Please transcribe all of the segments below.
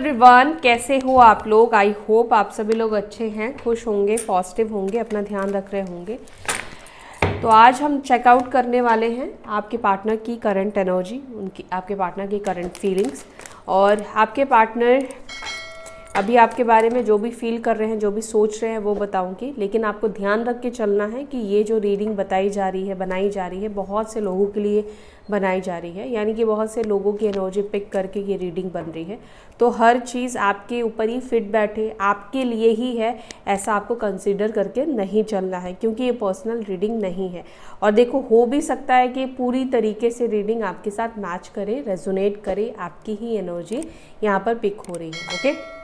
Everyone, कैसे हो आप लोग? आई होप आप सभी लोग अच्छे हैं, खुश होंगे, पॉजिटिव होंगे, अपना ध्यान रख रहे होंगे। तो आज हम चेकआउट करने वाले हैं आपके पार्टनर की करंट एनर्जी, उनकी आपके पार्टनर की करंट फीलिंग्स, और आपके पार्टनर अभी आपके बारे में जो भी फील कर रहे हैं, जो भी सोच रहे हैं वो बताऊंगी। लेकिन आपको ध्यान रख के चलना है कि ये जो रीडिंग बताई जा रही है, बनाई जा रही है, बहुत से लोगों के लिए बनाई जा रही है, यानी कि बहुत से लोगों की एनर्जी पिक करके ये रीडिंग बन रही है। तो हर चीज़ आपके ऊपर ही फिट बैठे, आपके लिए ही है, ऐसा आपको कंसीडर करके नहीं चलना है, क्योंकि ये पर्सनल रीडिंग नहीं है। और देखो, हो भी सकता है कि पूरी तरीके से रीडिंग आपके साथ मैच करे, रेजोनेट करे, आपकी ही एनर्जी यहाँ पर पिक हो रही है। ओके,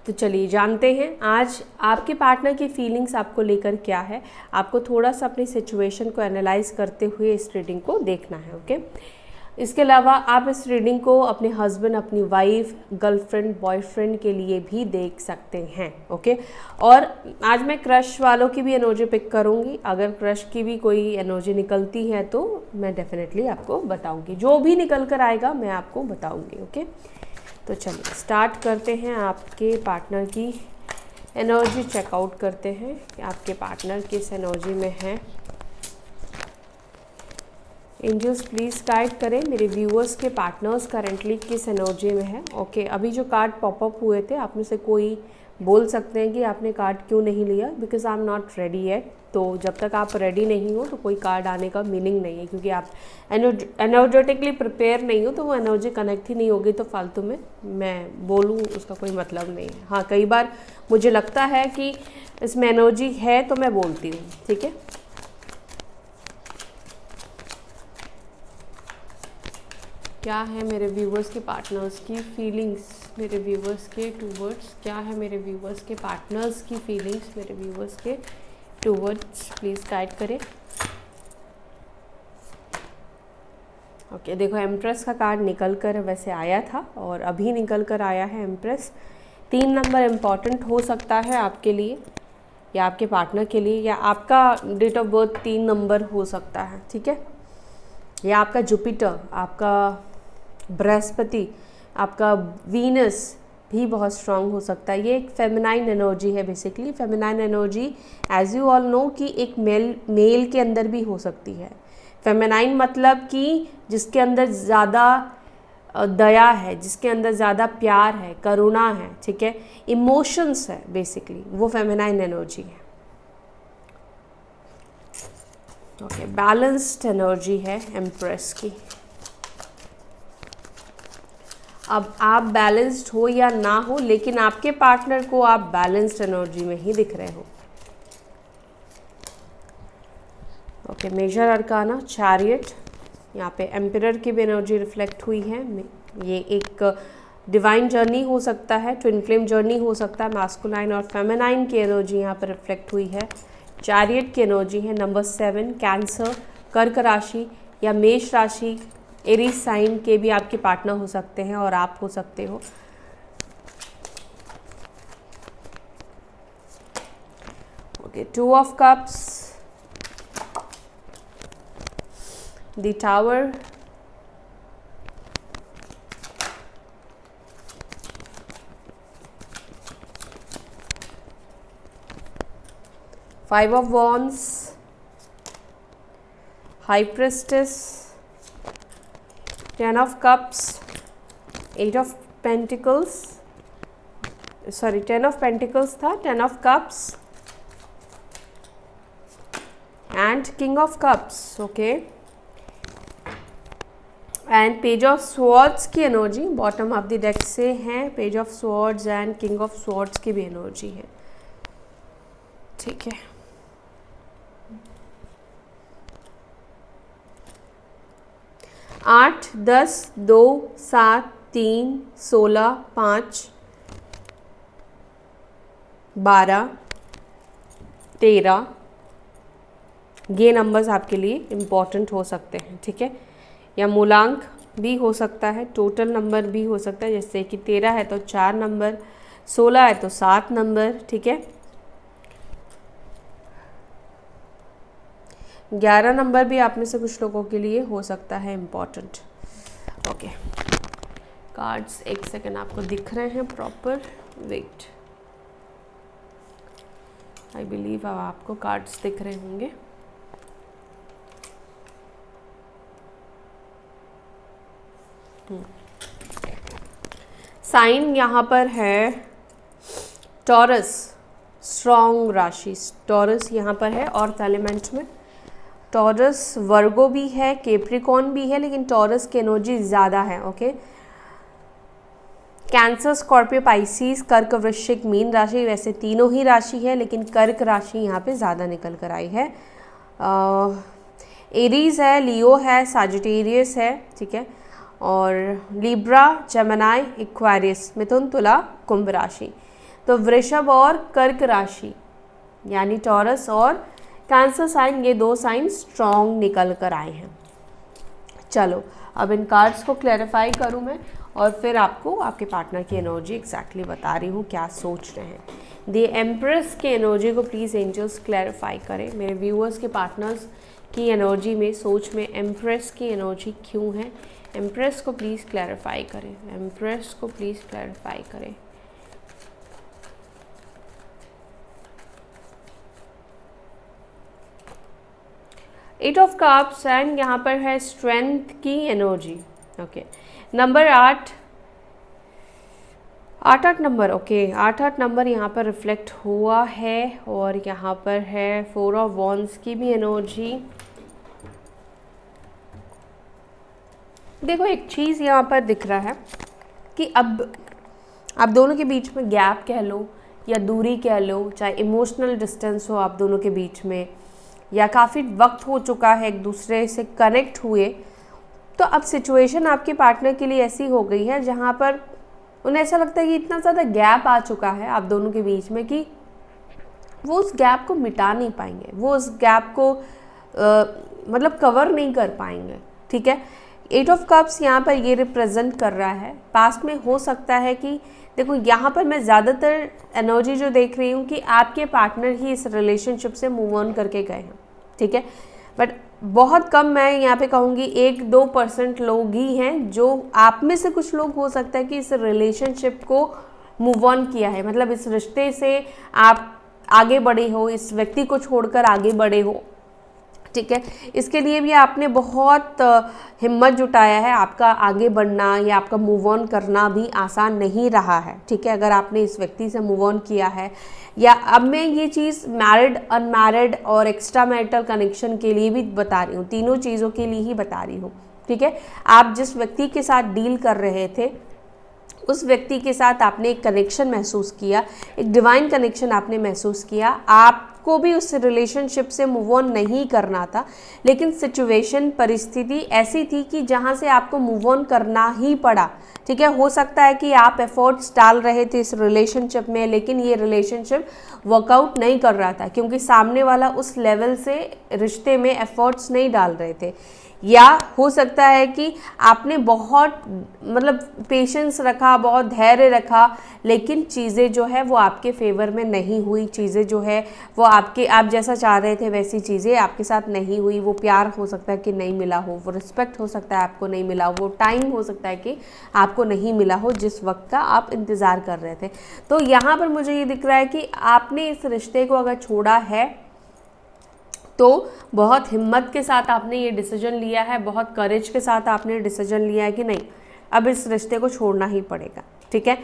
तो चलिए जानते हैं आज आपके पार्टनर की फीलिंग्स आपको लेकर क्या है। आपको थोड़ा सा अपनी सिचुएशन को एनालाइज करते हुए इस रीडिंग को देखना है। ओके, इसके अलावा आप इस रीडिंग को अपने हस्बैंड, अपनी वाइफ, गर्लफ्रेंड, बॉयफ्रेंड के लिए भी देख सकते हैं। ओके, और आज मैं क्रश वालों की भी एनर्जी पिक करूंगी। अगर क्रश की भी कोई एनर्जी निकलती है तो मैं डेफिनेटली आपको बताऊंगी, जो भी निकल कर आएगा मैं आपको बताऊंगी। ओके, तो चलिए स्टार्ट करते हैं। आपके पार्टनर की एनर्जी चेकआउट करते हैं कि आपके पार्टनर किस एनर्जी में है। एंजल्स प्लीज़ गाइड करें मेरे व्यूअर्स के पार्टनर्स करंटली किस एनर्जी में है। ओके, अभी जो कार्ड पॉपअप हुए थे, आप में से कोई बोल सकते हैं कि आपने कार्ड क्यों नहीं लिया, because I am not ready yet. तो जब तक आप रेडी नहीं हो तो कोई कार्ड आने का मीनिंग नहीं है, क्योंकि आप एनर्जेटिकली प्रिपेयर नहीं हो तो वो एनर्जी कनेक्ट ही नहीं होगी, तो फालतू में मैं बोलूँ उसका कोई मतलब नहीं है। हाँ, कई बार मुझे लगता है कि इसमें एनर्जी है तो मैं बोलती हूँ। ठीक है, क्या है मेरे व्यूवर्स के पार्टनर्स की फीलिंग्स, मेरे व्यूवर्स के टूवर्ड्स, क्या है मेरे व्यूवर्स के पार्टनर्स की फीलिंग्स मेरे व्यूवर्स के टूवर्ड्स, प्लीज़ गाइड करें। ओके, देखो एम्प्रेस का कार्ड निकल कर वैसे आया था और अभी निकल कर आया है एम्प्रेस। 3 नंबर इम्पॉर्टेंट हो सकता है आपके लिए या आपके पार्टनर के लिए, या आपका डेट ऑफ बर्थ 3 नंबर हो सकता है। ठीक है, या आपका जुपिटर, आपका बृहस्पति, आपका वीनस भी बहुत स्ट्रांग हो सकता है। ये एक फेमिनाइन एनर्जी है। Basically feminine energy, as you all know, कि एक मेल के अंदर भी हो सकती है। फेमिनाइन मतलब कि जिसके अंदर ज़्यादा दया है, जिसके अंदर ज़्यादा प्यार है, करुणा है, ठीक है, इमोशंस है, बेसिकली वो फेमिनाइन एनर्जी है। ओके, बैलेंस्ड एनर्जी है एम्प्रेस की। अब आप बैलेंस्ड हो या ना हो, लेकिन आपके पार्टनर को आप बैलेंस्ड एनर्जी में ही दिख रहे हो। ओके, मेजर अरकाना चैरियट, यहाँ पे एम्पिरर की भी एनर्जी रिफ्लेक्ट हुई है। ये एक डिवाइन जर्नी हो सकता है, ट्विन फ्लेम जर्नी हो सकता है। मास्कुलाइन और फेमिनाइन की एनर्जी यहाँ पर रिफ्लेक्ट हुई है। चैरियट की एनर्जी है नंबर 7, कैंसर, कर्क राशि या मेष राशि, एरीज साइन के भी आपके पार्टनर हो सकते हैं और आप हो सकते हो। Okay, 2 of cups, the tower, five of wands, high priestess, 10 of cups, 8 of pentacles, sorry 10 of pentacles था, 10 of cups and king of cups. okay, and page of swords की energy bottom of the deck से है। Page of swords and king of swords की भी energy है। ठीक है, 8, 10, 2, 7, 3, 16, 5, 12, 13, ये नंबर्स आपके लिए इम्पॉर्टेंट हो सकते हैं। ठीक है, या मूलांक भी हो सकता है, टोटल नंबर भी हो सकता है। जैसे कि 13 है तो 4 नंबर, 16 है तो 7 नंबर। ठीक है, 11 नंबर भी आप में से कुछ लोगों के लिए हो सकता है इम्पॉर्टेंट। ओके, कार्ड्स एक सेकंड आपको दिख रहे हैं प्रॉपर, वेट, आई बिलीव अब आपको कार्ड्स दिख रहे होंगे। साइन यहाँ पर है टॉरस, स्ट्रॉन्ग राशि टॉरस यहाँ पर है। और एलिमेंट में टॉरस, वर्गो भी है, कैप्रिकॉर्न भी है, लेकिन टॉरस की एनर्जी ज़्यादा है। ओके, कैंसर, स्कॉर्पियो, पाइसिस, कर्क, वृश्चिक, मीन राशि, वैसे तीनों ही राशि है लेकिन कर्क राशि यहाँ पे ज़्यादा निकल कर आई है। एरीज है, लियो है, साजिटेरियस है, ठीक है, और लिब्रा, जेमिनी, एक्वेरियस, मिथुन, तुला, कुंभ राशि। तो वृषभ और कर्क राशि यानी टॉरस और कैंसर साइन, ये दो साइन स्ट्रॉन्ग निकल कर आए हैं। चलो अब इन कार्ड्स को क्लैरिफाई करूँ मैं और फिर आपको आपके पार्टनर की एनर्जी एग्जैक्टली बता रही हूँ क्या सोच रहे हैं। द एम्प्रेस की एनर्जी को प्लीज़ एंजल्स क्लैरिफाई करें। मेरे व्यूअर्स के पार्टनर्स की एनर्जी में, सोच में एम्प्रेस की एनर्जी क्यों है, एम्प्रेस को प्लीज़ क्लैरिफाई करें, एम्प्रेस को प्लीज़ क्लैरिफाई करें। एट ऑफ कप्स एंड यहाँ पर है स्ट्रेंथ की energy. Okay, number 8 number, okay 8 number यहाँ पर रिफ्लेक्ट हुआ है। और यहाँ पर है 4 ऑफ वॉन्ड्स की भी एनर्जी। देखो एक चीज़ यहाँ पर दिख रहा है कि अब आप दोनों के बीच में गैप कह लो या दूरी कह लो, चाहे इमोशनल डिस्टेंस हो आप दोनों के बीच में, या काफ़ी वक्त हो चुका है एक दूसरे से कनेक्ट हुए, तो अब सिचुएशन आपके पार्टनर के लिए ऐसी हो गई है जहाँ पर उन्हें ऐसा लगता है कि इतना ज़्यादा गैप आ चुका है आप दोनों के बीच में कि वो उस गैप को मिटा नहीं पाएंगे, वो उस गैप को मतलब कवर नहीं कर पाएंगे। ठीक है, 8 ऑफ कप्स यहाँ पर ये रिप्रेजेंट कर रहा है पास्ट में हो सकता है कि, देखो यहाँ पर मैं ज़्यादातर एनर्जी जो देख रही हूँ कि आपके पार्टनर ही इस रिलेशनशिप से मूव ऑन करके गए हैं। ठीक है, बट बहुत कम, मैं यहाँ पे कहूँगी 1-2% लोग ही हैं जो, आप में से कुछ लोग हो सकता है कि इस रिलेशनशिप को मूव ऑन किया है, मतलब इस रिश्ते से आप आगे बढ़े हो, इस व्यक्ति को छोड़कर आगे बढ़े हो। ठीक है, इसके लिए भी आपने बहुत हिम्मत जुटाया है। आपका आगे बढ़ना या आपका मूव ऑन करना भी आसान नहीं रहा है। ठीक है, अगर आपने इस व्यक्ति से मूव ऑन किया है, या अब मैं ये चीज़ मैरिड, अनमैरिड और एक्स्ट्रा मैरिटल कनेक्शन के लिए भी बता रही हूँ, तीनों चीज़ों के लिए ही बता रही हूँ। ठीक है, आप जिस व्यक्ति के साथ डील कर रहे थे उस व्यक्ति के साथ आपने एक कनेक्शन महसूस किया, एक डिवाइन कनेक्शन आपने महसूस किया। आपको भी उस रिलेशनशिप से मूव ऑन नहीं करना था, लेकिन सिचुएशन, परिस्थिति ऐसी थी कि जहां से आपको मूव ऑन करना ही पड़ा। ठीक है, हो सकता है कि आप एफर्ट्स डाल रहे थे इस रिलेशनशिप में, लेकिन ये रिलेशनशिप वर्कआउट नहीं कर रहा था क्योंकि सामने वाला उस लेवल से रिश्ते में एफर्ट्स नहीं डाल रहे थे। या हो सकता है कि आपने बहुत मतलब पेशेंस रखा, बहुत धैर्य रखा, लेकिन चीज़ें जो है वो आपके फेवर में नहीं हुई, चीज़ें जो है वो आप जैसा चाह रहे थे वैसी चीज़ें आपके साथ नहीं हुई। वो प्यार हो सकता है कि नहीं मिला हो, वो रिस्पेक्ट हो सकता है आपको नहीं मिला हो, वो टाइम हो सकता है कि आपको नहीं मिला हो जिस वक्त का आप इंतज़ार कर रहे थे। तो यहाँ पर मुझे ये दिख रहा है कि आपने इस रिश्ते को अगर छोड़ा है तो बहुत हिम्मत के साथ आपने ये डिसीजन लिया है, बहुत करेज के साथ आपने डिसीजन लिया है कि नहीं, अब इस रिश्ते को छोड़ना ही पड़ेगा। ठीक है,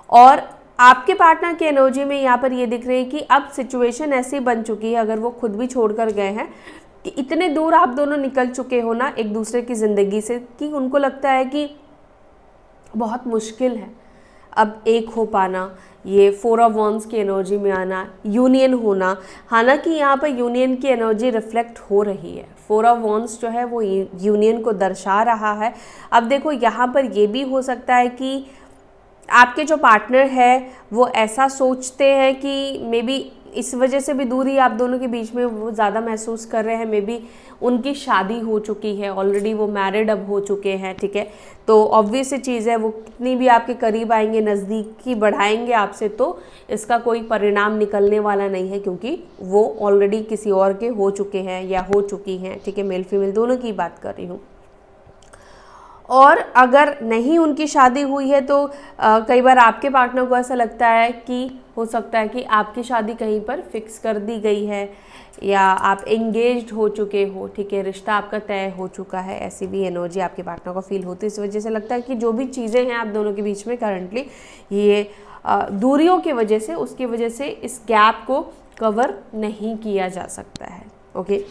और आपके पार्टनर की एनर्जी में यहाँ पर ये दिख रही है कि अब सिचुएशन ऐसी बन चुकी है, अगर वो खुद भी छोड़ कर गए हैं, कि इतने दूर आप दोनों निकल चुके हो ना एक दूसरे की ज़िंदगी से, कि उनको लगता है कि बहुत मुश्किल है अब एक हो पाना, ये 4 ऑफ वॉन्ड्स की एनर्जी में आना, यूनियन होना। हालांकि यहाँ पर यूनियन की एनर्जी रिफ्लेक्ट हो रही है, 4 ऑफ वॉन्ड्स जो है वो यूनियन को दर्शा रहा है। अब देखो यहाँ पर ये भी हो सकता है कि आपके जो पार्टनर है वो ऐसा सोचते हैं कि मे बी इस वजह से भी दूरी आप दोनों के बीच में वो ज़्यादा महसूस कर रहे हैं। मे बी उनकी शादी हो चुकी है ऑलरेडी, वो मैरिड अब हो चुके हैं। ठीक है, तो ऑब्वियस चीज़ है, वो कितनी भी आपके करीब आएंगे, नज़दीकी बढ़ाएंगे आपसे, तो इसका कोई परिणाम निकलने वाला नहीं है, क्योंकि वो ऑलरेडी किसी और के हो चुके हैं या हो चुकी हैं। ठीक है, मेल फीमेल दोनों की बात कर रही हूँ। और अगर नहीं उनकी शादी हुई है तो कई बार आपके पार्टनर को ऐसा लगता है कि हो सकता है कि आपकी शादी कहीं पर फिक्स कर दी गई है या आप एंगेज्ड हो चुके हो, ठीक है, रिश्ता आपका तय हो चुका है, ऐसी भी एनर्जी आपके पार्टनर को फील होती है। इस वजह से लगता है कि जो भी चीज़ें हैं आप दोनों के बीच में करंटली, ये दूरियों की वजह से, उसकी वजह से इस गैप को कवर नहीं किया जा सकता है। ओके,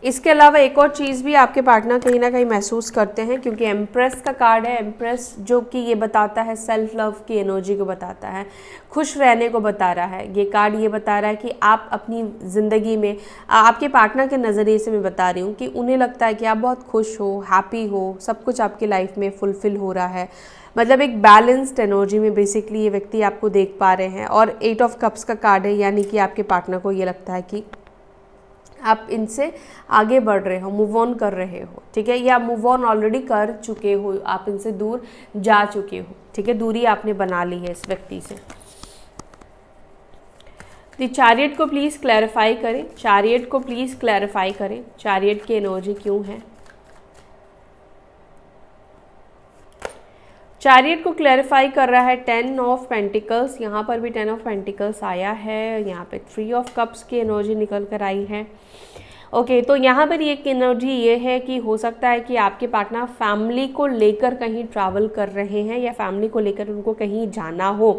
इसके अलावा एक और चीज़ भी आपके पार्टनर कहीं ना कहीं महसूस करते हैं, क्योंकि एम्प्रेस का कार्ड है। एम्प्रेस जो कि ये बताता है सेल्फ लव की एनर्जी को बताता है, खुश रहने को बता रहा है। ये कार्ड ये बता रहा है कि आप अपनी ज़िंदगी में, आपके पार्टनर के नज़रिए से मैं बता रही हूँ कि उन्हें लगता है कि आप बहुत खुश हो, हैप्पी हो, सब कुछ आपकी लाइफ में फुलफ़िल हो रहा है। मतलब एक बैलेंस्ड एनर्जी में बेसिकली ये व्यक्ति आपको देख पा रहे हैं। और 8 ऑफ कप्स का कार्ड है, यानी कि आपके पार्टनर को ये लगता है कि आप इनसे आगे बढ़ रहे हो, मूव ऑन कर रहे हो, ठीक है, या मूव ऑन ऑलरेडी कर चुके हो, आप इनसे दूर जा चुके हो, ठीक है, दूरी आपने बना ली है इस व्यक्ति से। तो चैरियट को प्लीज़ क्लैरिफाई करें, चैरियट को प्लीज़ क्लैरिफाई करें, चैरियट की एनर्जी क्यों है। चैरियट को क्लैरिफाई कर रहा है 10 ऑफ पेंटिकल्स, यहाँ पर भी 10 ऑफ पेंटिकल्स आया है, यहाँ पे 3 ऑफ कप्स की एनर्जी निकल कर आई है। ओके, तो यहाँ पर एक एनर्जी ये है कि हो सकता है कि आपके पार्टनर फैमिली को लेकर कहीं ट्रैवल कर रहे हैं, या फैमिली को लेकर उनको कहीं जाना हो।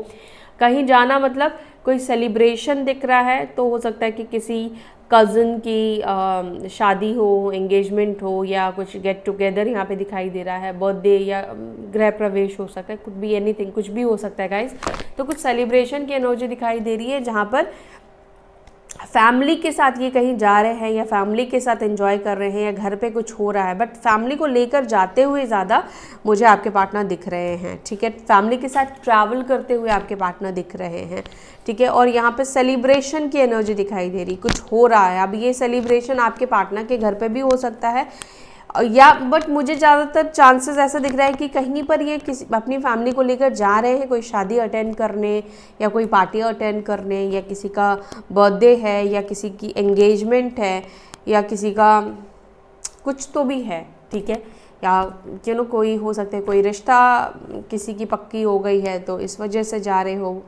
कहीं जाना मतलब कोई सेलिब्रेशन दिख रहा है, तो हो सकता है कि किसी कज़न की शादी हो, एंगेजमेंट हो, या कुछ गेट टुगेदर यहाँ पे दिखाई दे रहा है, बर्थडे या गृह प्रवेश हो सकता है, कुछ भी, एनीथिंग, कुछ भी हो सकता है गाइस। तो कुछ सेलिब्रेशन की एनर्जी दिखाई दे रही है जहाँ पर फैमिली के साथ ये कहीं जा रहे हैं, या फैमिली के साथ एंजॉय कर रहे हैं, या घर पे कुछ हो रहा है, बट फैमिली को लेकर जाते हुए ज़्यादा मुझे आपके पार्टनर दिख रहे हैं, ठीक है। फैमिली के साथ ट्रैवल करते हुए आपके पार्टनर दिख रहे हैं, ठीक है। और यहाँ पे सेलिब्रेशन की एनर्जी दिखाई दे रही, कुछ हो रहा है। अब ये सेलिब्रेशन आपके पार्टनर के घर पे भी हो सकता है, या बट मुझे ज़्यादातर चांसेस ऐसा दिख रहा है कि कहीं पर ये किसी अपनी फैमिली को लेकर जा रहे हैं, कोई शादी अटेंड करने, या कोई पार्टी अटेंड करने, या किसी का बर्थडे है, या किसी की एंगेजमेंट है, या किसी का कुछ तो भी है, ठीक है, या कोई हो सकता है कोई रिश्ता किसी की पक्की हो गई है, तो इस वजह से जा रहे हो।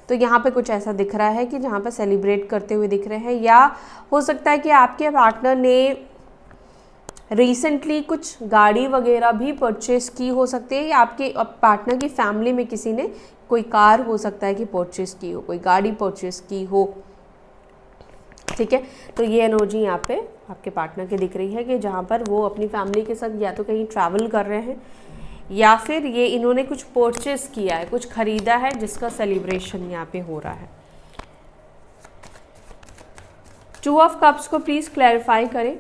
तो यहाँ पे कुछ ऐसा दिख रहा है कि जहाँ पर सेलिब्रेट करते हुए दिख रहे हैं, या हो सकता है कि आपके पार्टनर ने रिसेंटली कुछ गाड़ी वगैरह भी परचेस की हो सकती है, या आपके पार्टनर की फैमिली में किसी ने कोई कार हो सकता है कि परचेस की हो, कोई गाड़ी परचेस की हो, ठीक है। तो ये एनर्जी यहाँ पे आपके पार्टनर की दिख रही है कि जहाँ पर वो अपनी फैमिली के साथ या तो कहीं ट्रैवल कर रहे हैं, या फिर ये इन्होंने कुछ परचेस किया है, कुछ खरीदा है, जिसका सेलिब्रेशन यहाँ पे हो रहा है। 2 ऑफ कप्स को प्लीज़ क्लैरिफाई करें।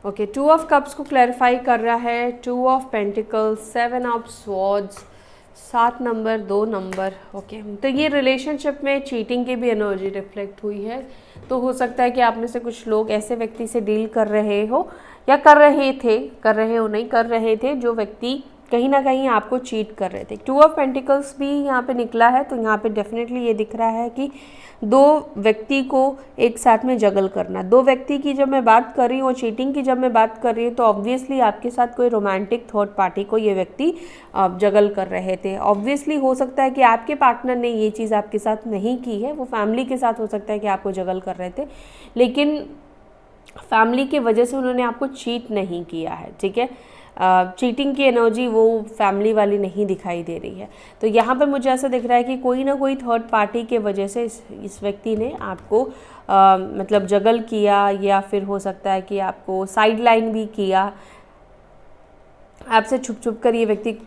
ओके, 2 ऑफ कप्स को क्लैरिफाई कर रहा है 2 of pentacles, 7 of swords, 7 number, 2 number. Okay, तो ये रिलेशनशिप में चीटिंग की भी एनर्जी रिफ्लेक्ट हुई है। तो हो सकता है कि आप में से कुछ लोग ऐसे व्यक्ति से डील कर रहे हो, या कर रहे थे, जो व्यक्ति कहीं ना कहीं आपको चीट कर रहे थे। 2 ऑफ पेंटिकल्स भी यहाँ पे निकला है, तो यहाँ पे डेफिनेटली ये दिख रहा है कि 2 व्यक्ति को एक साथ में जगल करना। 2 व्यक्ति की जब मैं बात कर रही हूँ, चीटिंग की जब मैं बात कर रही हूँ, तो ऑब्वियसली आपके साथ कोई रोमांटिक थर्ड पार्टी को ये व्यक्ति जगल कर रहे थे। ऑब्वियसली हो सकता है कि आपके पार्टनर ने ये चीज़ आपके साथ नहीं की है, वो फैमिली के साथ हो सकता है कि आपको जगल कर रहे थे, लेकिन फैमिली की वजह से उन्होंने आपको चीट नहीं किया है, ठीक है। चीटिंग की एनर्जी वो फैमिली वाली नहीं दिखाई दे रही है। तो यहाँ पर मुझे ऐसा दिख रहा है कि कोई ना कोई थर्ड पार्टी के वजह से इस व्यक्ति ने आपको मतलब जगल किया, या फिर हो सकता है कि आपको साइड लाइन भी किया, आपसे छुप छुप कर ये व्यक्ति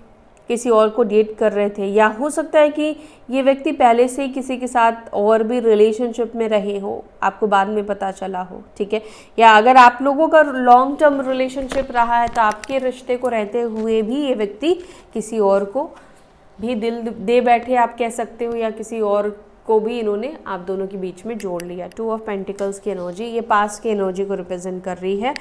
किसी और को डेट कर रहे थे, या हो सकता है कि ये व्यक्ति पहले से ही किसी के साथ और भी रिलेशनशिप में रहे हो, आपको बाद में पता चला हो, ठीक है। या अगर आप लोगों का लॉन्ग टर्म रिलेशनशिप रहा है, तो आपके रिश्ते को रहते हुए भी ये व्यक्ति किसी और को भी दिल दे बैठे, आप कह सकते हो, या किसी और को भी इन्होंने आप दोनों के बीच में जोड़ लिया। 2 ऑफ पेंटिकल्स की एनर्जी ये पास्ट की एनर्जी को रिप्रेजेंट कर रही है।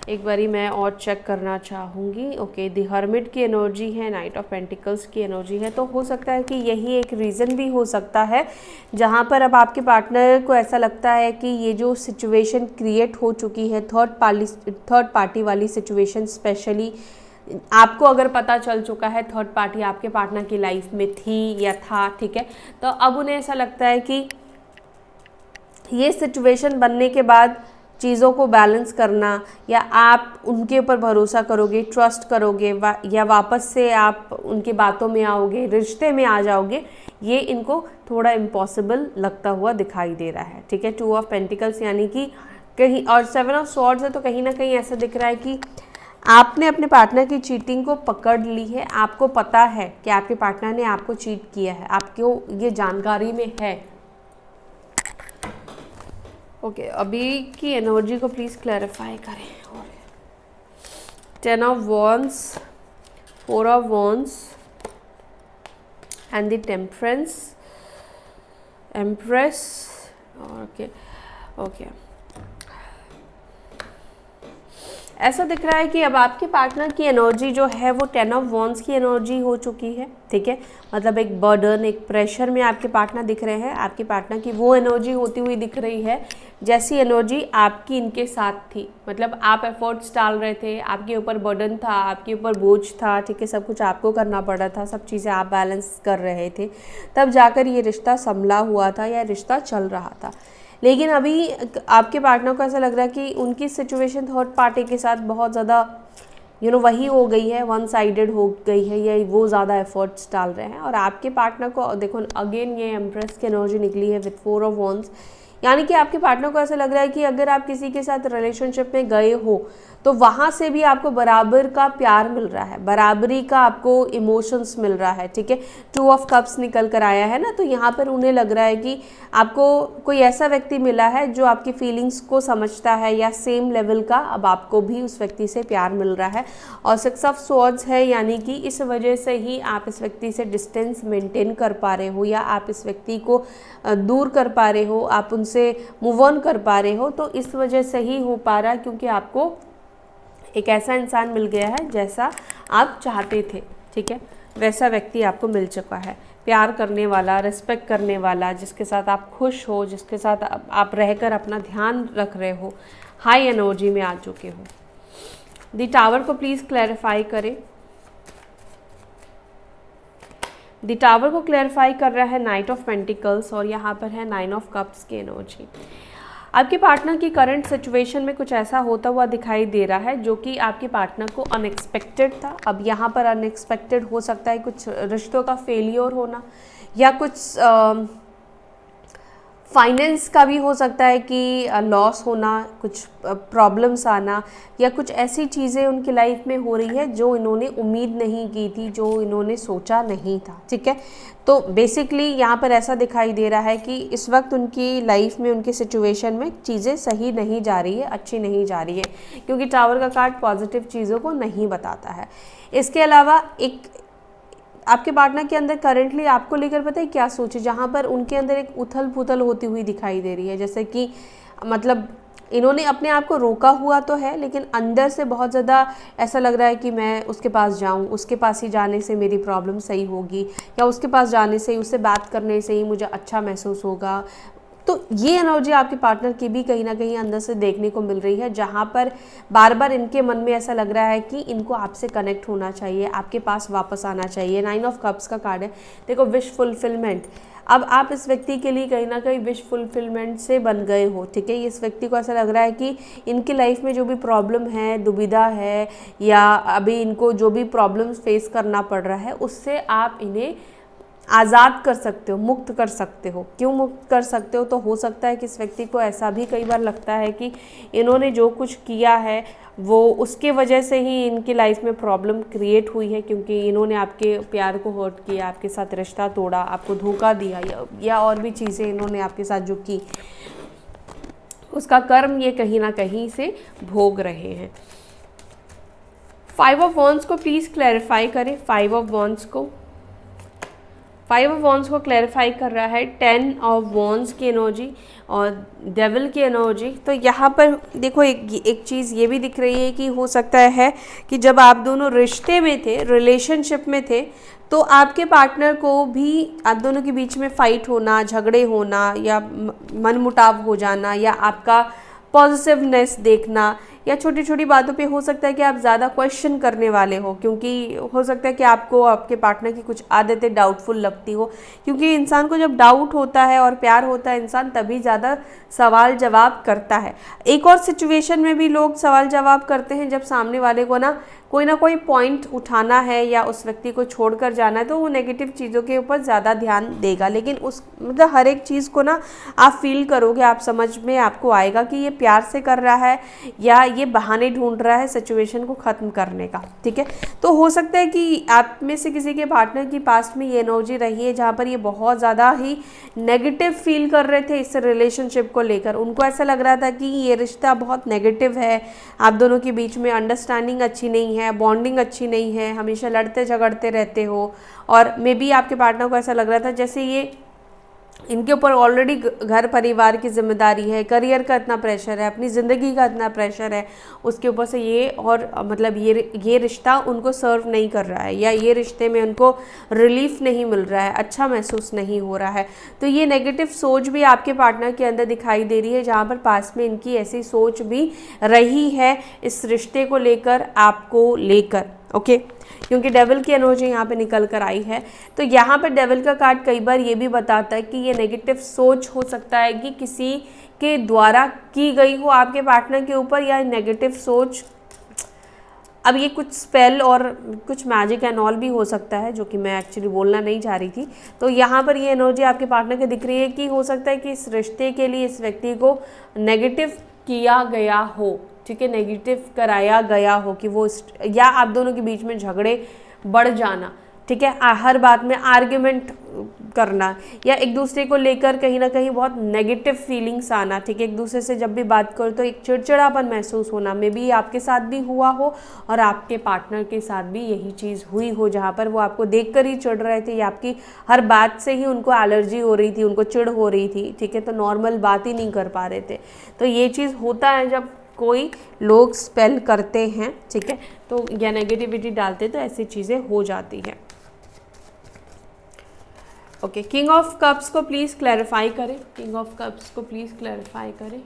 एक बारी मैं और चेक करना चाहूँगी। ओके, द हर्मिट की एनर्जी है, नाइट ऑफ पेंटिकल्स की एनर्जी है, तो हो सकता है कि यही एक रीज़न भी हो सकता है जहाँ पर अब आपके पार्टनर को ऐसा लगता है कि ये जो सिचुएशन क्रिएट हो चुकी है, थर्ड पार्टी वाली सिचुएशन, स्पेशली आपको अगर पता चल चुका है थर्ड पार्टी आपके पार्टनर की लाइफ में थी या था, ठीक है, तो अब उन्हें ऐसा लगता है कि ये सिचुएशन बनने के बाद चीज़ों को बैलेंस करना, या आप उनके ऊपर भरोसा करोगे, ट्रस्ट करोगे, या वापस से आप उनकी बातों में आओगे, रिश्ते में आ जाओगे, ये इनको थोड़ा इम्पॉसिबल लगता हुआ दिखाई दे रहा है, ठीक है। 2 ऑफ पेंटिकल्स यानी कि कहीं, और 7 ऑफ स्वॉर्ड्स है, तो कहीं ना कहीं ऐसा दिख रहा है कि आपने अपने पार्टनर की चीटिंग को पकड़ ली है, आपको पता है कि आपके पार्टनर ने आपको चीट किया है, आपको ये जानकारी में है। ओके, अभी की एनर्जी को प्लीज़ क्लैरिफाई करें। 10 of wands, 4 of wands and the temperance, empress. Okay okay, ऐसा दिख रहा है कि अब आपके पार्टनर की एनर्जी जो है वो 10 ऑफ वॉन्ड्स की एनर्जी हो चुकी है, ठीक है। मतलब एक बर्डन, एक प्रेशर में आपके पार्टनर दिख रहे हैं। आपके पार्टनर की वो एनर्जी होती हुई दिख रही है जैसी एनर्जी आपकी इनके साथ थी। मतलब आप एफर्ट्स डाल रहे थे, आपके ऊपर बर्डन था, आपके ऊपर बोझ था, ठीक है, सब कुछ आपको करना पड़ रहा था, सब चीज़ें आप बैलेंस कर रहे थे, तब जाकर ये रिश्ता संभला हुआ था या रिश्ता चल रहा था। लेकिन अभी आपके पार्टनर को ऐसा लग रहा है कि उनकी सिचुएशन थर्ड पार्टी के साथ बहुत ज़्यादा वही हो गई है, वन साइडेड हो गई है, या वो ज़्यादा एफर्ट्स डाल रहे हैं। और आपके पार्टनर को देखो, अगेन ये एम्प्रेस की एनर्जी निकली है विथ 4 ऑफ वॉन्ड्स, यानी कि आपके पार्टनर को ऐसा लग रहा है कि अगर आप किसी के साथ रिलेशनशिप में गए हो तो वहाँ से भी आपको बराबर का प्यार मिल रहा है, बराबरी का आपको इमोशंस मिल रहा है, ठीक है। 2 ऑफ कप्स निकल कर आया है ना, तो यहाँ पर उन्हें लग रहा है कि आपको कोई ऐसा व्यक्ति मिला है जो आपकी फीलिंग्स को समझता है, या सेम लेवल का अब आपको भी उस व्यक्ति से प्यार मिल रहा है। और 6 ऑफ स्वॉर्ड्स है, यानी कि इस वजह से ही आप इस व्यक्ति से डिस्टेंस मेंटेन कर पा रहे हो, या आप इस व्यक्ति को दूर कर पा रहे हो, आप उनसे मूव ऑन कर पा रहे हो। तो इस वजह से ही हो पा रहा है क्योंकि आपको एक ऐसा इंसान मिल गया है जैसा आप चाहते थे, ठीक है, वैसा व्यक्ति आपको मिल चुका है, प्यार करने वाला, रिस्पेक्ट करने वाला, जिसके साथ आप खुश हो, जिसके साथ आप रहकर अपना ध्यान रख रहे हो, हाई एनर्जी में आ चुके हो। द टावर को प्लीज़ क्लैरिफाई करें। द टावर को क्लैरिफाई कर रहा है नाइट ऑफ पेंटिकल्स, और यहाँ पर है 9 ऑफ कप्स की एनर्जी। आपके पार्टनर की करंट सिचुएशन में कुछ ऐसा होता हुआ दिखाई दे रहा है जो कि आपके पार्टनर को अनएक्सपेक्टेड था। अब यहाँ पर अनएक्सपेक्टेड हो सकता है कुछ रिश्तों का फेलियर होना, या कुछ फाइनेंस का भी हो सकता है कि लॉस होना, कुछ प्रॉब्लम्स आना, या कुछ ऐसी चीज़ें उनकी लाइफ में हो रही है जो इन्होंने उम्मीद नहीं की थी, जो इन्होंने सोचा नहीं था, ठीक है। तो बेसिकली यहाँ पर ऐसा दिखाई दे रहा है कि इस वक्त उनकी लाइफ में, उनकी सिचुएशन में चीज़ें सही नहीं जा रही है, अच्छी नहीं जा रही है, क्योंकि टावर का कार्ड पॉजिटिव चीज़ों को नहीं बताता है। इसके अलावा एक आपके पार्टनर के अंदर करंटली आपको लेकर पता है क्या सोचे, जहाँ पर उनके अंदर एक उथल पुथल होती हुई दिखाई दे रही है, जैसे कि मतलब इन्होंने अपने आप को रोका हुआ तो है, लेकिन अंदर से बहुत ज़्यादा ऐसा लग रहा है कि मैं उसके पास जाऊं, उसके पास ही जाने से मेरी प्रॉब्लम सही होगी, या उसके पास जाने से, उससे बात करने से ही मुझे अच्छा महसूस होगा। तो ये एनर्जी आपके पार्टनर की भी कहीं ना कहीं अंदर से देखने को मिल रही है, जहाँ पर बार बार इनके मन में ऐसा लग रहा है कि इनको आपसे कनेक्ट होना चाहिए, आपके पास वापस आना चाहिए। 9 ऑफ कप्स का कार्ड है, देखो विश फुलफिलमेंट। अब आप इस व्यक्ति के लिए कहीं ना कहीं विश फुलफिलमेंट से बन गए हो, ठीक है। इस व्यक्ति को ऐसा लग रहा है कि इनकी लाइफ में जो भी प्रॉब्लम है, दुविधा है, या अभी इनको जो भी प्रॉब्लम्स फेस करना पड़ रहा है, उससे आप इन्हें आज़ाद कर सकते हो, मुक्त कर सकते हो। क्यों मुक्त कर सकते हो? तो हो सकता है कि इस व्यक्ति को ऐसा भी कई बार लगता है कि इन्होंने जो कुछ किया है वो उसके वजह से ही इनकी लाइफ में प्रॉब्लम क्रिएट हुई है, क्योंकि इन्होंने आपके प्यार को हर्ट किया, आपके साथ रिश्ता तोड़ा, आपको धोखा दिया, या और भी चीज़ें इन्होंने आपके साथ जो की, उसका कर्म ये कहीं ना कहीं से भोग रहे हैं। 5 ऑफ वॉन्ड्स को प्लीज़ क्लैरिफाई करें। 5 ऑफ वॉन्ड्स को 5 ऑफ वॉन्ड्स को क्लैरिफाई कर रहा है 10 ऑफ वॉन्ड्स की एनर्जी और डेविल की एनर्जी। तो यहाँ पर देखो एक चीज़ ये भी दिख रही है कि हो सकता है कि जब आप दोनों रिश्ते में थे, रिलेशनशिप में थे, तो आपके पार्टनर को भी आप दोनों के बीच में फाइट होना, झगड़े होना या मनमुटाव हो जाना या आपका पॉजिटिवनेस देखना या छोटी छोटी बातों पे हो सकता है कि आप ज़्यादा क्वेश्चन करने वाले हो, क्योंकि हो सकता है कि आपको आपके पार्टनर की कुछ आदतें डाउटफुल लगती हो, क्योंकि इंसान को जब डाउट होता है और प्यार होता है इंसान तभी ज़्यादा सवाल जवाब करता है। एक और सिचुएशन में भी लोग सवाल जवाब करते हैं जब सामने वाले को ना कोई पॉइंट उठाना है या उस व्यक्ति को छोड़कर जाना है, तो वो नेगेटिव चीज़ों के ऊपर ज़्यादा ध्यान देगा। लेकिन उस मतलब हर एक चीज़ को ना आप फील करोगे, आप समझ में आपको आएगा कि ये प्यार से कर रहा है या ये बहाने ढूंढ रहा है सिचुएशन को ख़त्म करने का, ठीक है। तो हो सकता है कि आप में से किसी के पार्टनर की पास्ट में ये एनर्जी रही है जहाँ पर ये बहुत ज़्यादा ही नेगेटिव फील कर रहे थे इस रिलेशनशिप को लेकर। उनको ऐसा लग रहा था कि ये रिश्ता बहुत नेगेटिव है, आप दोनों के बीच में अंडरस्टैंडिंग अच्छी नहीं है, बॉन्डिंग अच्छी नहीं है, हमेशा लड़ते झगड़ते रहते हो। और मे बी आपके पार्टनर को ऐसा लग रहा था जैसे ये इनके ऊपर ऑलरेडी घर परिवार की जिम्मेदारी है, करियर का इतना प्रेशर है, अपनी ज़िंदगी का इतना प्रेशर है, उसके ऊपर से ये और मतलब ये रिश्ता उनको सर्व नहीं कर रहा है या ये रिश्ते में उनको रिलीफ नहीं मिल रहा है, अच्छा महसूस नहीं हो रहा है। तो ये नेगेटिव सोच भी आपके पार्टनर के अंदर दिखाई दे रही है, जहाँ पर पास में इनकी ऐसी सोच भी रही है इस रिश्ते को लेकर, आपको लेकर, ओके। क्योंकि डेविल की एनर्जी यहाँ पे निकल कर आई है। तो यहाँ पर डेविल का कार्ड कई बार ये भी बताता है कि ये नेगेटिव सोच हो सकता है कि किसी के द्वारा की गई हो आपके पार्टनर के ऊपर, या नेगेटिव सोच अब ये कुछ स्पेल और कुछ मैजिक एंड ऑल भी हो सकता है, जो कि मैं एक्चुअली बोलना नहीं चाह रही थी। तो यहाँ पर ये एनर्जी आपके पार्टनर के दिख रही है कि हो सकता है कि इस रिश्ते के लिए इस व्यक्ति को नेगेटिव किया गया हो, ठीक है, नेगेटिव कराया गया हो कि वो या आप दोनों के बीच में झगड़े बढ़ जाना, ठीक है, हर बात में आर्ग्यूमेंट करना या एक दूसरे को लेकर कहीं ना कहीं बहुत नेगेटिव फीलिंग्स आना, ठीक है, एक दूसरे से जब भी बात करो तो एक चिड़चिड़ापन महसूस होना। मे बी आपके साथ भी हुआ हो और आपके पार्टनर के साथ भी यही चीज़ हुई हो, जहाँ पर वो आपको देखकर ही चिढ़ रहे थे या आपकी हर बात से ही उनको एलर्जी हो रही थी, उनको चिढ़ हो रही थी, ठीक है, तो नॉर्मल बात ही नहीं कर पा रहे थे। तो ये चीज़ होता है जब कोई लोग स्पेल करते हैं, ठीक है, तो या नेगेटिविटी डालते तो ऐसी चीज़ें हो जाती हैं। ओके, किंग ऑफ कप्स को प्लीज़ क्लैरिफाई करें, किंग ऑफ कप्स को प्लीज़ क्लैरिफाई करें।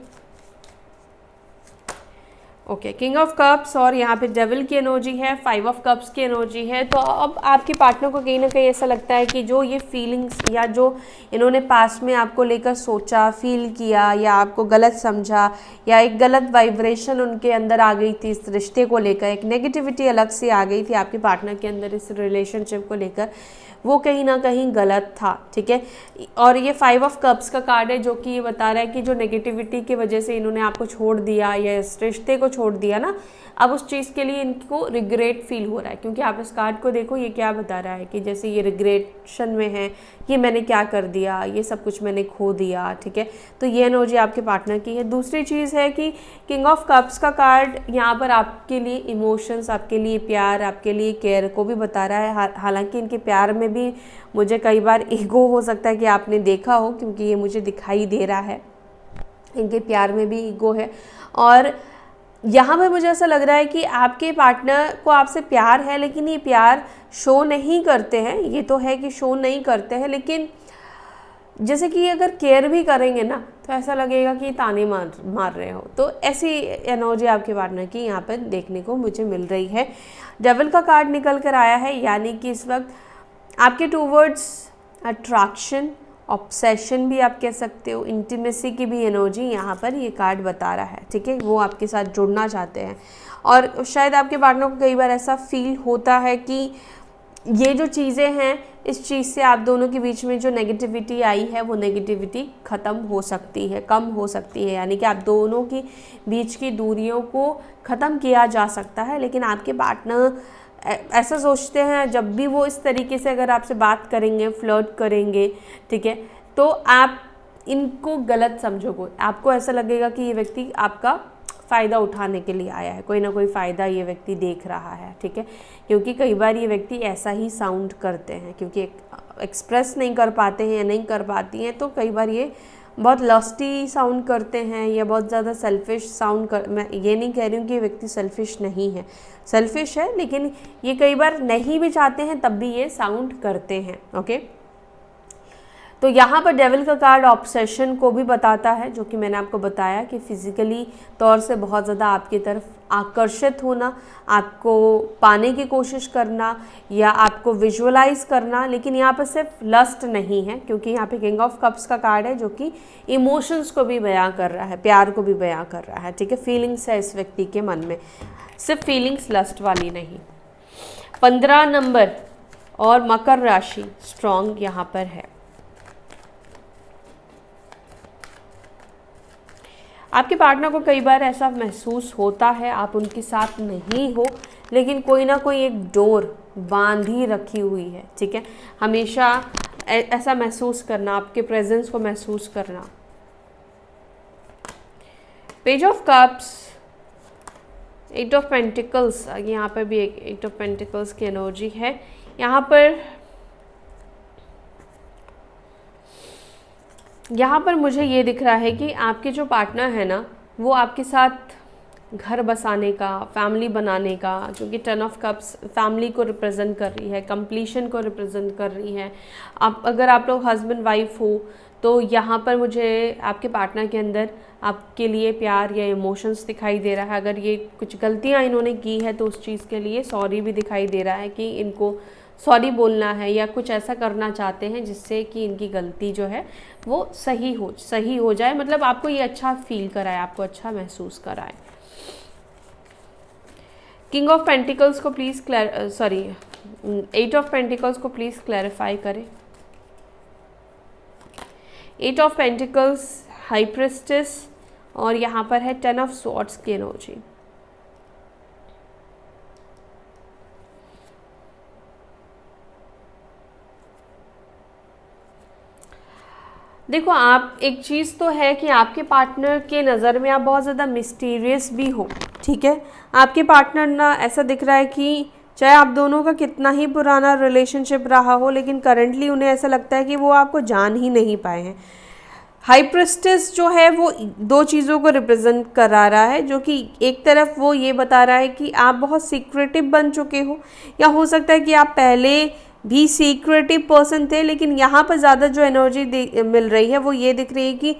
ओके, किंग ऑफ कप्स और यहाँ पे डेविल की एनर्जी है, 5 ऑफ कप्स की एनर्जी है। तो अब आपके पार्टनर को कहीं ना कहीं ऐसा लगता है कि जो ये फीलिंग्स या जो इन्होंने पास्ट में आपको लेकर सोचा, फील किया या आपको गलत समझा या एक गलत वाइब्रेशन उनके अंदर आ गई थी इस रिश्ते को लेकर, एक नेगेटिविटी अलग से आ गई थी आपके पार्टनर के अंदर इस रिलेशनशिप को लेकर, वो कहीं ना कहीं गलत था, ठीक है। और ये 5 ऑफ कप्स का कार्ड है जो कि ये बता रहा है कि जो नेगेटिविटी की वजह से इन्होंने आपको छोड़ दिया या इस रिश्ते को छोड़ दिया ना, अब उस चीज़ के लिए इनको रिग्रेट फील हो रहा है। क्योंकि आप इस कार्ड को देखो, ये क्या बता रहा है कि जैसे ये रिग्रेशन में है, ये मैंने क्या कर दिया, ये सब कुछ मैंने खो दिया, ठीक है। तो ये एनर्जी आपके पार्टनर की है। दूसरी चीज़ है कि किंग ऑफ कप्स का कार्ड यहाँ पर आपके लिए इमोशंस, आपके लिए प्यार, आपके लिए केयर को भी बता रहा है। हालांकि इनके प्यार में भी मुझे कई बार ईगो हो सकता है कि आपने देखा हो, क्योंकि ये मुझे दिखाई दे रहा है, इनके प्यार में भी ईगो है। और यहाँ पर मुझे ऐसा लग रहा है कि आपके पार्टनर को आपसे प्यार है, लेकिन ये प्यार शो नहीं करते हैं। ये तो है कि शो नहीं करते हैं, लेकिन जैसे कि अगर केयर भी करेंगे ना तो ऐसा लगेगा कि ताने मार रहे हो। तो ऐसी एनर्जी आपके पार्टनर की यहाँ पर देखने को मुझे मिल रही है। डेविल का कार्ड निकल कर आया है, यानी कि इस वक्त आपके टूवर्ड्स अट्रैक्शन, ऑब्सेशन भी आप कह सकते हो, इंटीमेसी की भी एनर्जी यहाँ पर ये कार्ड बता रहा है, ठीक है। वो आपके साथ जुड़ना चाहते हैं और शायद आपके पार्टनर को कई बार ऐसा फील होता है कि ये जो चीज़ें हैं, इस चीज़ से आप दोनों के बीच में जो नेगेटिविटी आई है वो नेगेटिविटी ख़त्म हो सकती है, कम हो सकती है, यानी कि आप दोनों की बीच की दूरियों को ख़त्म किया जा सकता है। लेकिन आपके पार्टनर ऐसा सोचते हैं, जब भी वो इस तरीके से अगर आपसे बात करेंगे, फ्लर्ट करेंगे, ठीक है, तो आप इनको गलत समझोगे। आपको ऐसा लगेगा कि ये व्यक्ति आपका फ़ायदा उठाने के लिए आया है, कोई ना कोई फ़ायदा ये व्यक्ति देख रहा है, ठीक है। क्योंकि कई बार ये व्यक्ति ऐसा ही साउंड करते हैं, क्योंकि एक्सप्रेस नहीं कर पाते हैं या नहीं कर पाती हैं, तो कई बार ये बहुत लस्टी साउंड करते हैं या बहुत ज़्यादा सेल्फिश साउंड कर, मैं ये नहीं कह रही हूँ कि ये व्यक्ति सेल्फिश नहीं है, सेल्फिश है, लेकिन ये कई बार नहीं भी चाहते हैं तब भी ये साउंड करते हैं। ओके, तो यहाँ पर डेविल का कार्ड ऑब्सेशन को भी बताता है, जो कि मैंने आपको बताया कि फिजिकली तौर से बहुत ज़्यादा आपकी तरफ आकर्षित होना, आपको पाने की कोशिश करना या आपको विजुअलाइज करना, लेकिन यहाँ पर सिर्फ लस्ट नहीं है, क्योंकि यहाँ पे किंग ऑफ कप्स का कार्ड है जो कि इमोशंस को भी बयां कर रहा है, प्यार को भी बयां कर रहा है। ठीक है, फीलिंग्स है इस व्यक्ति के मन में, सिर्फ फीलिंग्स लस्ट वाली नहीं। 15 नंबर और मकर राशि स्ट्रॉन्ग यहाँ पर है। आपके पार्टनर को कई बार ऐसा महसूस होता है आप उनके साथ नहीं हो, लेकिन कोई ना कोई एक डोर बांधी रखी हुई है। ठीक है, हमेशा ऐसा महसूस करना, आपके प्रेजेंस को महसूस करना। Page of cups, 8 of pentacles, यहाँ पर भी एक 8 ऑफ पेंटिकल्स की एनर्जी है। यहाँ पर मुझे ये दिख रहा है कि आपके जो पार्टनर है ना, वो आपके साथ घर बसाने का, फैमिली बनाने का, क्योंकि 10 ऑफ कप्स फैमिली को रिप्रेजेंट कर रही है, कंप्लीशन को रिप्रेजेंट कर रही है। अगर आप लोग हस्बैंड वाइफ हो तो यहाँ पर मुझे आपके पार्टनर के अंदर आपके लिए प्यार या इमोशंस दिखाई दे रहा है। अगर ये कुछ गलतियाँ इन्होंने की है तो उस चीज़ के लिए सॉरी भी दिखाई दे रहा है कि इनको सॉरी बोलना है या कुछ ऐसा करना चाहते हैं जिससे कि इनकी गलती जो है वो सही हो जाए, मतलब आपको ये अच्छा फील कराए, आपको अच्छा महसूस कराए। किंग ऑफ पेंटिकल्स को प्लीज़ 8 ऑफ पेंटिकल्स को प्लीज़ क्लैरिफाई करें। 8 ऑफ पेंटिकल्स, हाई प्रिस्टेस और यहाँ पर है 10 ऑफ स्वॉर्ड्स की एनर्जी। देखो, आप एक चीज़ तो है कि आपके पार्टनर के नज़र में आप बहुत ज़्यादा मिस्टीरियस भी हो। ठीक है, आपके पार्टनर ना ऐसा दिख रहा है कि चाहे आप दोनों का कितना ही पुराना रिलेशनशिप रहा हो, लेकिन करंटली उन्हें ऐसा लगता है कि वो आपको जान ही नहीं पाए हैं। हाई प्रिस्टेस जो है वो 2 चीज़ों को रिप्रेजेंट करा रहा है, जो कि एक तरफ वो ये बता रहा है कि आप बहुत सीक्रेटिव बन चुके हो, या हो सकता है कि आप पहले भी सीक्रेटिव पर्सन थे, लेकिन यहाँ पर ज़्यादा जो एनर्जी मिल रही है वो ये दिख रही है कि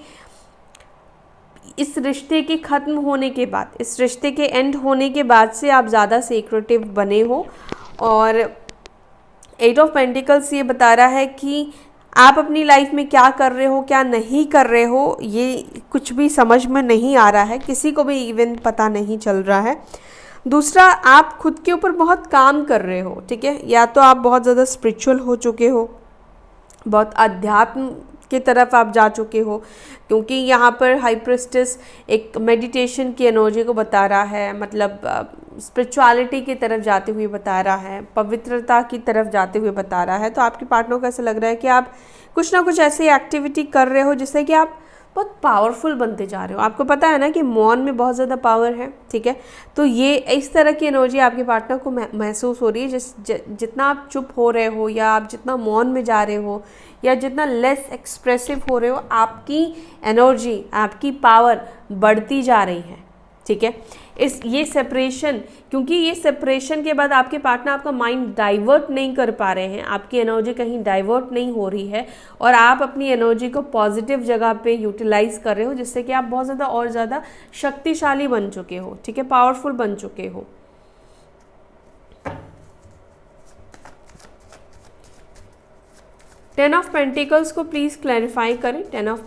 इस रिश्ते के ख़त्म होने के बाद, इस रिश्ते के एंड होने के बाद से आप ज़्यादा सीक्रेटिव बने हो। और 8 ऑफ पेंटिकल्स ये बता रहा है कि आप अपनी लाइफ में क्या कर रहे हो, क्या नहीं कर रहे हो, ये कुछ भी समझ में नहीं आ रहा है, किसी को भी इवन पता नहीं चल रहा है। दूसरा, आप खुद के ऊपर बहुत काम कर रहे हो। ठीक है, या तो आप बहुत ज़्यादा स्पिरिचुअल हो चुके हो, बहुत अध्यात्म की तरफ आप जा चुके हो, क्योंकि यहाँ पर हाई प्रिस्टेस एक मेडिटेशन की एनर्जी को बता रहा है, मतलब स्पिरिचुअलिटी की तरफ जाते हुए बता रहा है, पवित्रता की तरफ जाते हुए बता रहा है। तो आपके पार्टनर को ऐसा लग रहा है कि आप कुछ ना कुछ ऐसी एक्टिविटी कर रहे हो जिससे कि आप बहुत पावरफुल बनते जा रहे हो। आपको पता है ना कि मौन में बहुत ज़्यादा पावर है। ठीक है, तो ये इस तरह की एनर्जी आपके पार्टनर को महसूस हो रही है। जितना आप चुप हो रहे हो या आप जितना मौन में जा रहे हो या जितना लेस एक्सप्रेसिव हो रहे हो, आपकी एनर्जी, आपकी पावर बढ़ती जा रही है। ठीक है, ये सेपरेशन, क्योंकि ये सेपरेशन के बाद आपके पार्टनर आपका माइंड डाइवर्ट नहीं कर पा रहे हैं, आपकी एनर्जी कहीं डाइवर्ट नहीं हो रही है और आप अपनी एनर्जी को पॉजिटिव जगह पे यूटिलाइज कर रहे हो, जिससे कि आप बहुत ज़्यादा और ज़्यादा शक्तिशाली बन चुके हो। ठीक है, पावरफुल बन चुके हो। टेन ऑफ पेंटिकल्स को प्लीज़ क्लैरिफाई करें। 10 ऑफ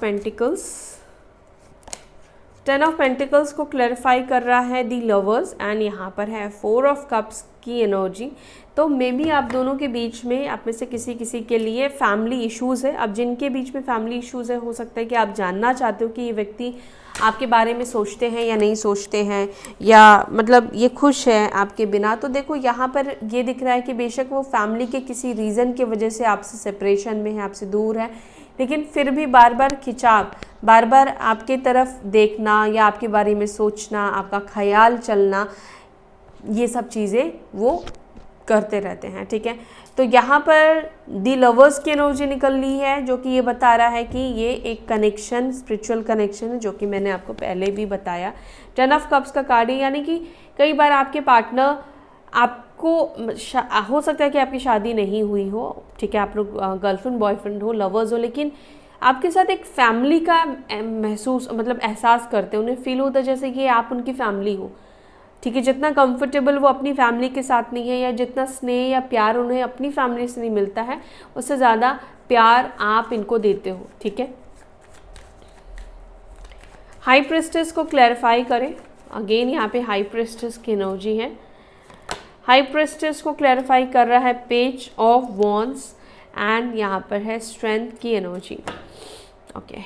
पेंटिकल्स को क्लैरिफाई कर रहा है दी लवर्स एंड यहाँ पर है 4 ऑफ कप्स की एनर्जी। तो मे बी आप दोनों के बीच में, आप में से किसी के लिए फैमिली इश्यूज़ है। अब जिनके बीच में फैमिली इश्यूज़ है, हो सकता है कि आप जानना चाहते हो कि ये व्यक्ति आपके बारे में सोचते हैं या नहीं सोचते हैं, या मतलब ये खुश है आपके बिना। तो देखो, यहाँ पर ये दिख रहा है कि बेशक वो फैमिली के किसी रीज़न की वजह से आपसे सेपरेशन में है, आपसे दूर है, लेकिन फिर भी बार बार खिंचाव, बार बार आपके तरफ देखना या आपके बारे में सोचना, आपका ख्याल चलना, ये सब चीज़ें वो करते रहते हैं, ठीक है। तो यहाँ पर दी लवर्स की एनर्जी निकल ली है, जो कि ये बता रहा है कि ये एक कनेक्शन, स्पिरिचुअल कनेक्शन है, जो कि मैंने आपको पहले भी बताया। 10 ऑफ कप्स का कार्ड है, यानी कि कई बार आपके पार्टनर आपको हो सकता है कि आपकी शादी नहीं हुई हो, ठीक है, आप लोग गर्लफ्रेंड बॉयफ्रेंड हो, लवर्स हो, लेकिन आपके साथ एक फैमिली का महसूस मतलब एहसास करते हैं, उन्हें फील होता है जैसे कि आप उनकी फैमिली हो, ठीक है। जितना कंफर्टेबल वो अपनी फैमिली के साथ नहीं है, या जितना स्नेह या प्यार उन्हें अपनी फैमिली से नहीं मिलता है, उससे ज़्यादा प्यार आप इनको देते हो, ठीक है। हाई प्रिस्टेस को क्लैरिफाई करें। अगेन यहाँ पे हाई प्रिस्टेस की एनर्जी है। हाई प्रिस्टेस को क्लैरिफाई कर रहा है पेज ऑफ वॉन्ड्स, एंड यहाँ पर है स्ट्रेंथ की energy. Okay,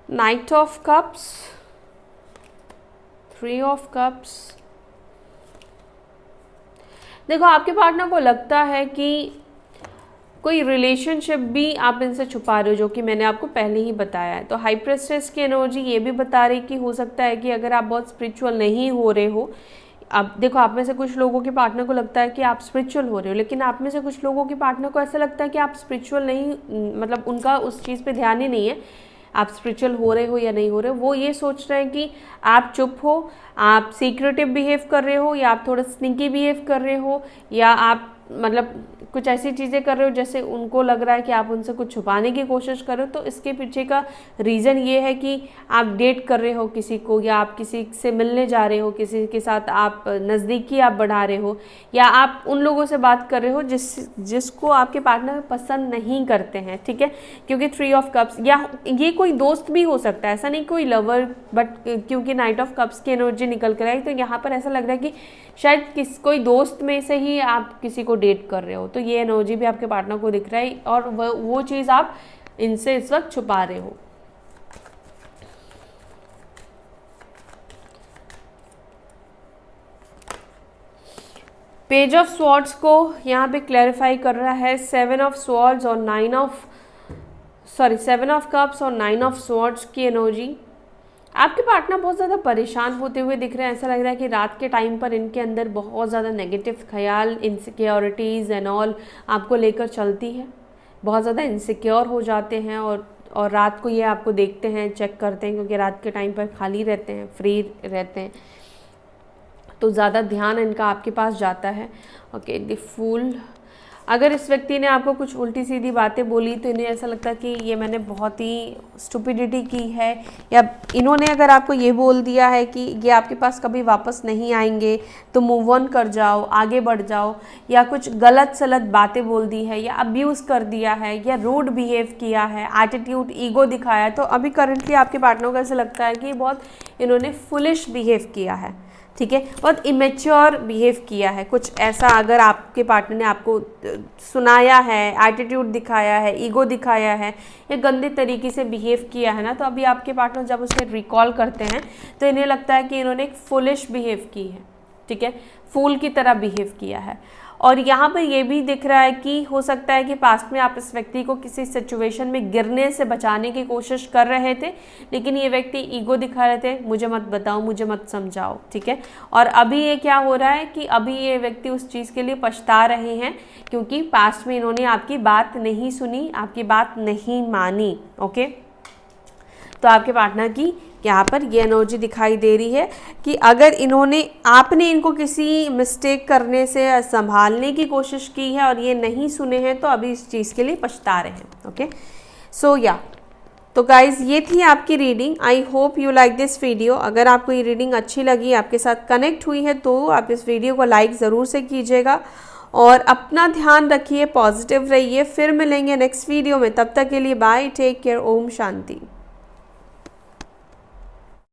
night of cups, 3 of cups. देखो, आपके पार्टनर को लगता है कि कोई रिलेशनशिप भी आप इनसे छुपा रहे हो, जो कि मैंने आपको पहले ही बताया है। तो हाई प्रिस्टेस की एनर्जी ये भी बता रही कि हो सकता है कि अगर आप बहुत स्पिरिचुअल नहीं हो रहे हो, अब देखो, आप में से कुछ लोगों के पार्टनर को लगता है कि आप स्पिरिचुअल हो रहे हो, लेकिन आप में से कुछ लोगों के पार्टनर को ऐसा लगता है कि आप स्पिरिचुअल नहीं, मतलब उनका उस चीज़ पे ध्यान ही नहीं है आप स्पिरिचुअल हो रहे हो या नहीं हो रहे हो। वो ये सोच रहे हैं कि आप चुप हो, आप सीक्रेटिव बिहेव कर रहे हो, या आप थोड़ा स्निकी बिहेव कर रहे हो, या आप मतलब कुछ ऐसी चीज़ें कर रहे हो जैसे उनको लग रहा है कि आप उनसे कुछ छुपाने की कोशिश कर रहे हो। तो इसके पीछे का रीज़न ये है कि आप डेट कर रहे हो किसी को, या आप किसी से मिलने जा रहे हो, किसी के साथ आप नज़दीकी आप बढ़ा रहे हो, या आप उन लोगों से बात कर रहे हो जिसको आपके पार्टनर पसंद नहीं करते हैं, ठीक है। क्योंकि 3 ऑफ कप्स, या ये कोई दोस्त भी हो सकता है, ऐसा नहीं कोई लवर, बट क्योंकि नाइट ऑफ कप्स की एनर्जी निकल कर आई, तो यहाँ पर ऐसा लग रहा है कि शायद कोई दोस्त में से ही आप किसी को डेट कर रहे हो। तो ये एनर्जी भी आपके पार्टनर को दिख रहा है, और वो चीज़ आप इनसे इस वक्त छुपा रहे हो। पेज ऑफ स्वॉर्ड्स को यहाँ पे क्लैरिफाई कर रहा है 7 ऑफ स्वॉर्ड्स और 7 ऑफ कप्स और 9 ऑफ स्वॉर्ड्स की एनर्जी। आपके पार्टनर बहुत ज़्यादा परेशान होते हुए दिख रहे हैं। ऐसा लग रहा है कि रात के टाइम पर इनके अंदर बहुत ज़्यादा नेगेटिव ख्याल, इनसिक्योरिटीज़ एंड ऑल आपको लेकर चलती है। बहुत ज़्यादा इनसिक्योर हो जाते हैं, और रात को ये आपको देखते हैं, चेक करते हैं, क्योंकि रात के टाइम पर खाली रहते हैं, फ्री रहते हैं, तो ज़्यादा ध्यान इनका आपके पास जाता है। Okay, the fool. अगर इस व्यक्ति ने आपको कुछ उल्टी सीधी बातें बोली तो इन्हें ऐसा लगता है कि ये मैंने बहुत ही स्टुपिडिटी की है, या इन्होंने अगर आपको ये बोल दिया है कि ये आपके पास कभी वापस नहीं आएंगे, तो मूव ऑन कर जाओ, आगे बढ़ जाओ, या कुछ गलत सलत बातें बोल दी है, या अब्यूज़ कर दिया है, या रूड बिहेव किया है, एटीट्यूड, ईगो दिखाया है, तो अभी करंटली आपके पार्टनर को ऐसा लगता है कि बहुत इन्होंने फुलिश बिहेव किया है, ठीक है, बहुत इमेच्योर बिहेव किया है। कुछ ऐसा अगर आपके पार्टनर ने आपको सुनाया है, एटीट्यूड दिखाया है, ईगो दिखाया है, या गंदे तरीके से बिहेव किया है ना, तो अभी आपके पार्टनर जब उसे रिकॉल करते हैं तो इन्हें लगता है कि इन्होंने एक फुलिश बिहेव की है, ठीक है, फूल की तरह बिहेव किया है। और यहाँ पर ये भी दिख रहा है कि हो सकता है कि पास्ट में आप इस व्यक्ति को किसी सिचुएशन में गिरने से बचाने की कोशिश कर रहे थे, लेकिन ये व्यक्ति ईगो दिखा रहे थे, मुझे मत बताओ, मुझे मत समझाओ, ठीक है। और अभी ये क्या हो रहा है कि अभी ये व्यक्ति उस चीज़ के लिए पछता रहे हैं, क्योंकि पास्ट में इन्होंने आपकी बात नहीं सुनी, आपकी बात नहीं मानी। ओके, तो आपके पार्टनर की यहाँ पर ये एनर्जी दिखाई दे रही है कि अगर आपने इनको किसी मिस्टेक करने से संभालने की कोशिश की है और ये नहीं सुने हैं, तो अभी इस चीज़ के लिए पछता रहे हैं। ओके, सो या तो गाइज़, ये थी आपकी reading. I hope you like this video. अगर आपको ये रीडिंग अच्छी लगी, आपके साथ कनेक्ट हुई है, तो आप इस वीडियो को लाइक ज़रूर से कीजिएगा, और अपना ध्यान रखिए, पॉजिटिव रहिए। फिर मिलेंगे नेक्स्ट वीडियो में, तब तक के लिए bye, take care, Om Shanti.